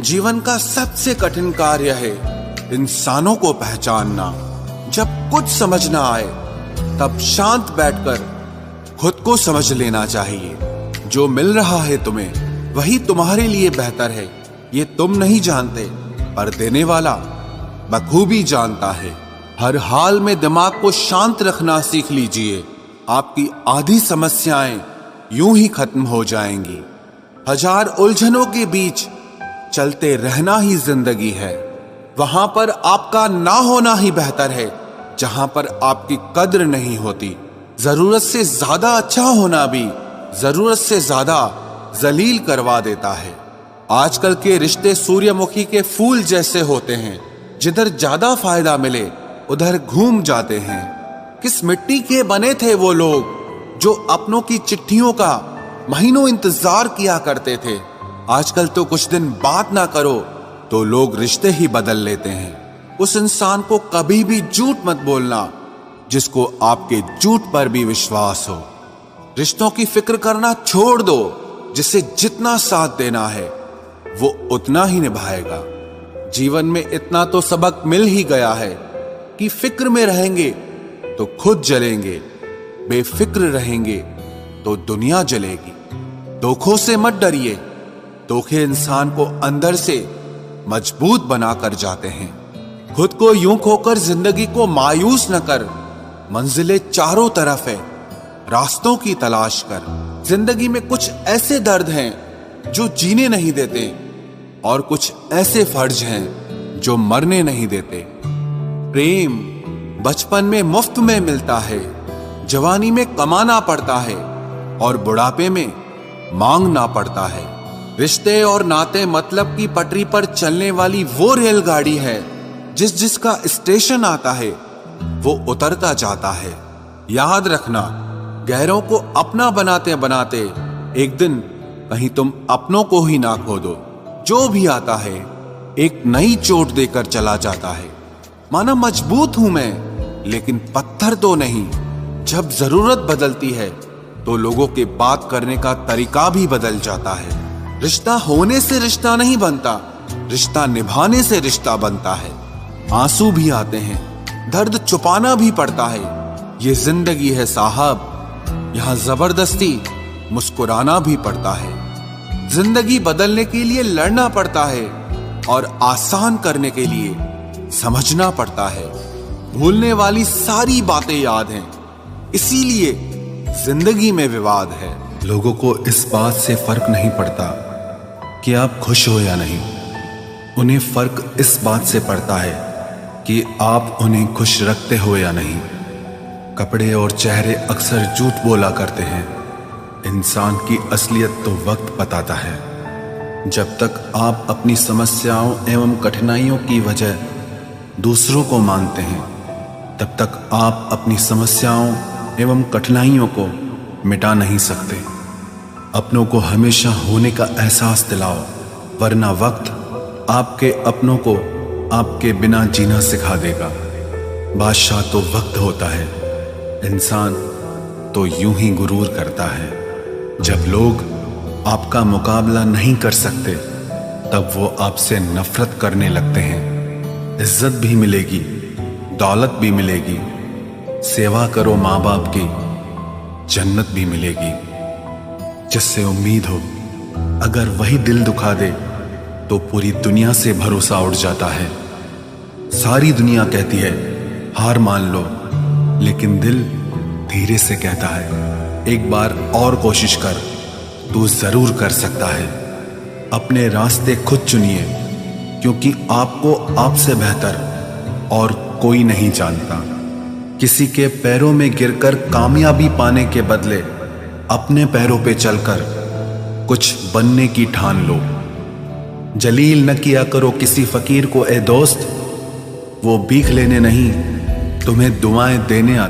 जीवन का सबसे कठिन कार्य है इंसानों को पहचानना। जब कुछ समझ ना आए तब शांत बैठकर खुद को समझ लेना चाहिए। जो मिल रहा है तुम्हें वही तुम्हारे लिए बेहतर है, ये तुम नहीं जानते पर देने वाला बखूबी जानता है। हर हाल में दिमाग को शांत रखना सीख लीजिए, आपकी आधी समस्याएं यूं ही खत्म हो जाएंगी। हजार उलझनों के बीच चलते रहना ही जिंदगी है। वहां पर आपका ना होना ही बेहतर है जहां पर आपकी कद्र नहीं होती। जरूरत से ज्यादा अच्छा होना भी जरूरत से ज्यादा जलील करवा देता है। आजकल के रिश्ते सूर्यमुखी के फूल जैसे होते हैं, जिधर ज्यादा फायदा मिले उधर घूम जाते हैं। किस मिट्टी के बने थे वो लोग जो अपनों की चिट्ठियों का महीनों इंतजार किया करते थे। आजकल तो कुछ दिन बात ना करो तो लोग रिश्ते ही बदल लेते हैं। उस इंसान को कभी भी झूठ मत बोलना जिसको आपके झूठ पर भी विश्वास हो। रिश्तों की फिक्र करना छोड़ दो, जिसे जितना साथ देना है वो उतना ही निभाएगा। जीवन में इतना तो सबक मिल ही गया है कि फिक्र में रहेंगे तो खुद जलेंगे, बेफिक्र रहेंगे तो दुनिया जलेगी। धोखों से मत डरिए, धोखे इंसान को अंदर से मजबूत बनाकर जाते हैं। खुद को यूं खोकर जिंदगी को मायूस न कर, मंजिलें चारों तरफ है, रास्तों की तलाश कर। जिंदगी में कुछ ऐसे दर्द हैं जो जीने नहीं देते और कुछ ऐसे फर्ज हैं जो मरने नहीं देते। प्रेम बचपन में मुफ्त में मिलता है, जवानी में कमाना पड़ता है और बुढ़ापे में मांगना पड़ता है। रिश्ते और नाते मतलब की पटरी पर चलने वाली वो रेलगाड़ी है, जिसका स्टेशन आता है वो उतरता जाता है। याद रखना, गैरों को अपना बनाते बनाते एक दिन कहीं तुम अपनों को ही ना खो दो। जो भी आता है एक नई चोट देकर चला जाता है। माना मजबूत हूं मैं, लेकिन पत्थर तो नहीं। जब जरूरत बदलती है तो लोगों के बात करने का तरीका भी बदल जाता है। रिश्ता होने से रिश्ता नहीं बनता, रिश्ता निभाने से रिश्ता बनता है। आंसू भी आते हैं, दर्द छुपाना भी पड़ता है। ये जिंदगी है साहब, यहाँ जबरदस्ती मुस्कुराना भी पड़ता है। जिंदगी बदलने के लिए लड़ना पड़ता है और आसान करने के लिए समझना पड़ता है। भूलने वाली सारी बातें याद हैं, इसीलिए जिंदगी में विवाद है। लोगों को इस बात से फर्क नहीं पड़ता कि आप खुश हो या नहीं, उन्हें फर्क इस बात से पड़ता है कि आप उन्हें खुश रखते हो या नहीं। कपड़े और चेहरे अक्सर झूठ बोला करते हैं, इंसान की असलियत तो वक्त बताता है। जब तक आप अपनी समस्याओं एवं कठिनाइयों की वजह दूसरों को मानते हैं, तब तक आप अपनी समस्याओं एवं कठिनाइयों को मिटा नहीं सकते। अपनों को हमेशा होने का एहसास दिलाओ, वरना वक्त आपके अपनों को आपके बिना जीना सिखा देगा। बादशाह तो वक्त होता है, इंसान तो यूं ही गुरूर करता है। जब लोग आपका मुकाबला नहीं कर सकते तब वो आपसे नफरत करने लगते हैं। इज्जत भी मिलेगी, दौलत भी मिलेगी, सेवा करो माँ बाप की, जन्नत भी मिलेगी। जिससे उम्मीद हो अगर वही दिल दुखा दे तो पूरी दुनिया से भरोसा उड़ जाता है। सारी दुनिया कहती है हार मान लो, लेकिन दिल धीरे से कहता है एक बार और कोशिश कर, तू जरूर कर सकता है। अपने रास्ते खुद चुनिए, क्योंकि आपको आपसे बेहतर और कोई नहीं जानता। किसी के पैरों में गिरकर कामयाबी पाने के बदले अपने पैरों पे चलकर कुछ बनने की ठान लो। जलील न किया करो किसी फकीर को ए दोस्त, वो भीख लेने नहीं तुम्हें दुआएं देने आता।